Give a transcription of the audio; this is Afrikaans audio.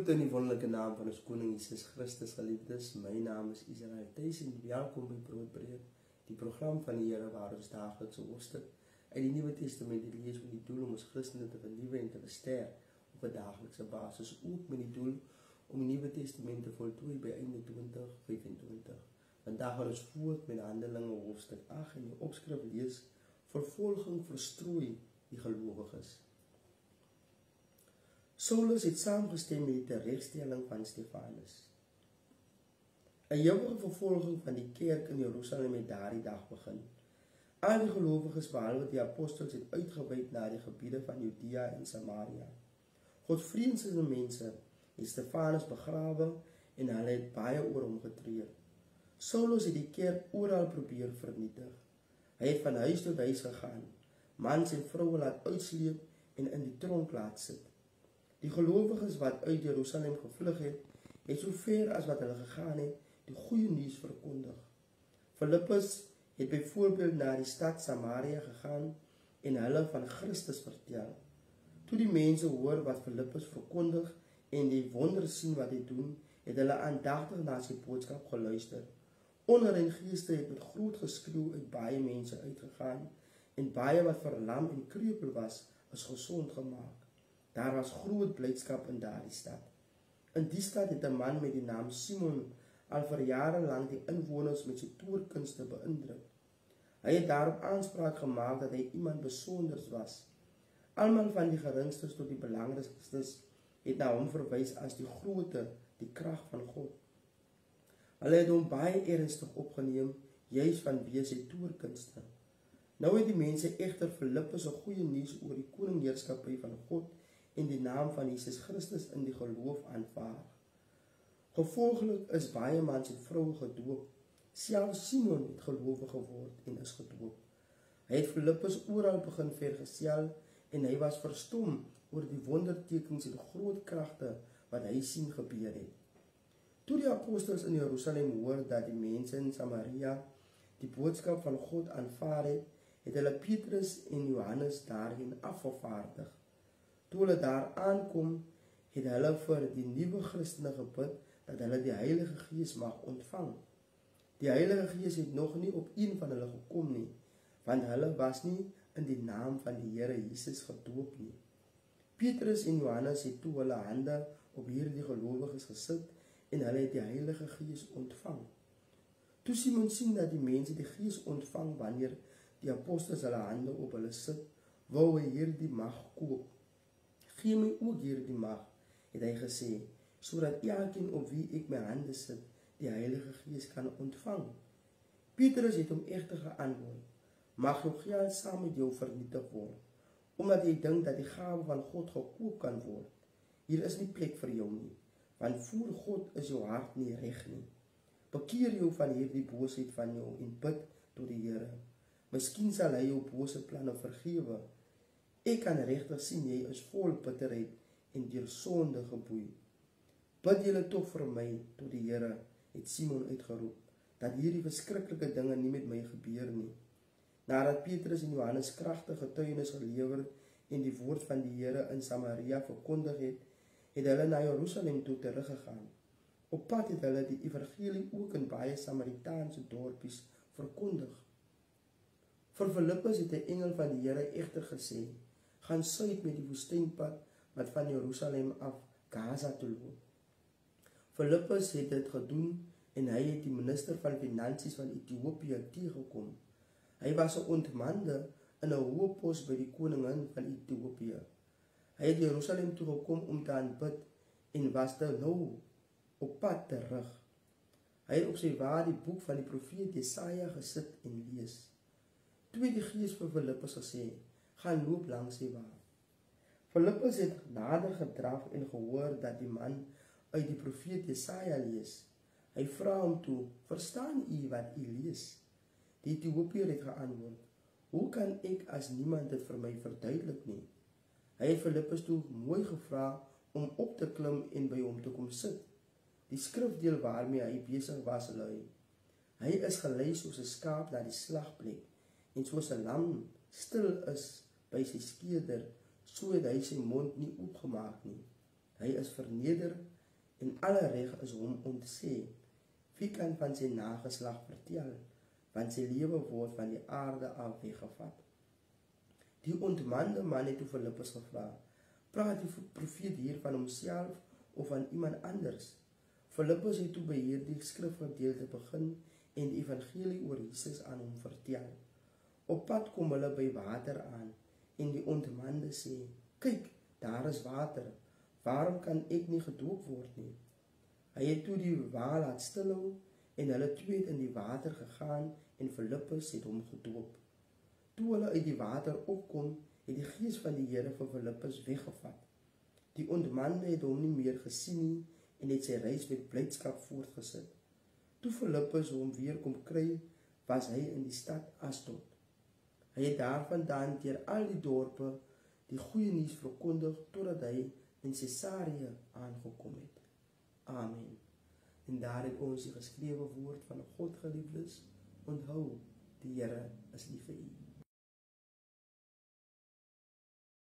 Groet in die wonderlijke naam van ons koning Jesus Christus, geliefdes. My naam is Israel Thijs en welkom by Broodbreek, die program van die Here waar ons dagelijks 'n hoofstuk uit die Nuwe Testament lees met die doel om ons Christene te vernuwe en te versterk op 'n daaglikse basis, ook met die doel om die Nuwe Testament te voltooi by einde 2025. Vandag gaan ons voort met Handelinge hoofstuk 8 en die opskrif lees: Vervolging verstrooi die gelowiges. Saulus het saamgestem met die teregstelling van Stefanus. 'n ewige vervolging van die kerk in Jerusalem het daardie dag begin. Al die gelowiges behalwe die apostels het uitgewyd na die gebiede van Judea en Samaria. Godvreesende mense het Stefanus begrawe en hulle het baie oor hom getreur. Saulus het die kerk oral probeer vernietig. Hy het van huis tot huis gegaan, mans en vroue laat uitsleep en in die tronk laat sit. Die gelowiges wat uit Jerusalem gevlug het so ver as wat hulle gegaan het, die goeie nuus verkondig. Filippus het byvoorbeeld na die stad Samaria gegaan en hulle van Christus vertel. Toe die mense hoor wat Filippus verkondig en die wonders sien wat hy doen, het hulle aandagtig na sy boodskap geluister. Onrein geeste het met groot geskreeu uit baie mense uitgegaan en baie wat verlam en kreupel was, is gesond gemaak. Daar was groot blydskap in daardie stad. In die stad het 'n man met die naam Simon al vir jare lank die inwoners met sy toorkunste beïndruk. Hy het daarop aanspraak gemaak dat hy iemand besonders was. Almal van die geringstes tot die belangrikstes het na hom verwys as die groote, die krag van God. Hulle het hom baie ernstig opgeneem, juis vanweë sy toorkunste. Nou het die mense egter Filippus 'n goeie nuus oor die koningheerskappy van God en die naam van Jesus Christus in die geloof aanvaar. Gevolglik is baie mans en vroue gedoop. Selfs Simon het gelowig geword en is gedoop. Hy het Filippus oral begin vergesel en hy was verstom oor die wondertekens en groot kragte wat hy sien gebeur het. Toe die apostels in Jerusalem hoor dat die mense in Samaria die boodskap van God aanvaar het hulle Petrus en Johannes daarheen afgevaardig. Toe hulle daar aankom, het hulle vir die nuwe Christene gebid dat hulle die Heilige Gees mag ontvang. Die Heilige Gees het nog nie op een van hulle gekom nie, want hulle was nie in die naam van die Here Jesus gedoop nie. Petrus en Johannes het toe hulle hande op hierdie gelowiges gesit en hulle het die Heilige Gees ontvang. Toe Simon sien dat die mense die Gees ontvang wanneer die apostels hulle hande op hulle sit, wou hy hierdie mag koop. Gee my ook hierdie mag, het hy gesê, sodat elkeen op wie ek my hande sit, die Heilige Gees kan ontvang. Petrus het hom egter geantwoord: mag jou geld saam met jou vernietig word, omdat jy dink dat die gawe van God gekoop kan word. Hier is nie plek vir jou nie, want voor God is jou hart nie reg nie. Bekeer jou van hierdie boosheid van jou en bid tot die Here. Miskien sal hy jou bose planne vergewe. Ek kan regtig sien jy is vol bitterheid en deur sonde geboei. Bid julle tog vir my tot die Here, het Simon uitgeroep, dat hierdie verskriklike dinge nie met my gebeur nie. Nadat Petrus en Johannes kragtige getuienis gelewer en die woord van die Here in Samaria verkondig het hulle na Jerusalem toe teruggegaan. Op pad het hulle die evangelie ook in baie Samaritaanse dorpies verkondig. Vir Filippus het 'n engel van die Here egter gesê: gaan suid met die woestynpad wat van Jerusalem af Gaza toe loop. Filippus het dit gedoen en hy het die minister van finansies van Ethiopië teëgekom. Hy was 'n ontmande in 'n hoë pos by die koningin van Ethiopië. Hy het Jerusalem toe gekom om te aanbid en was dan nou op pad terug. Hy het op sy wa die boek van die profeet Jesaja gesit en lees. Toe het die Gees vir Filippus gesê: gaan loop langs die wa. Filippus het nader gedraf en gehoor dat die man uit die profeet Jesaja lees. Hy vra hom toe: verstaan u wat u lees? Die Ethiopiër het geantwoord: hoe kan ek as niemand dit vir my verduidelik nie? Hy het Filippus toe mooi gevra om op te klim en by hom te kom sit. Die skrifdeel waarmee hy besig was lui: hy is gelei soos 'n skaap na die slagplek en soos 'n lam stil is by sy skeerder, so het hy sy mond nie oopgemaak nie. Hy is verneder en alle reg is hom om te sê, wie kan van sy nageslag vertel, want sy lewe word van die aarde af weggevat. Die ontmande man het toe Filippus gevra, praat die profeet hier van homself of van iemand anders? Filippus het toe by hierdie skrifgedeelte begin en die evangelie oor Jesus aan hom vertel. Op pad kom hulle by water aan en die ontmande sê, kyk, daar is water, waarom kan ek nie gedoop word nie? Hy het toe die wa laat stilhou en hulle twee het in die water gegaan en Filippus het hom gedoop. Toe hulle uit die water opkom, het die gees van die Here vir Filippus weggevat. Die ontmande het hom nie meer gesien nie en het sy reis met blydskap voortgesit. Toe Filippus hom weer kom kry, was hy in die stad Asdod. Hy het daarvandaan deur al die dorpe die goeie nuus verkondig totdat hy in Caesarea aangekom het. Amen. En daar het ons die geskrewe woord van God geliefdes, onthou, die Here is lief vir u.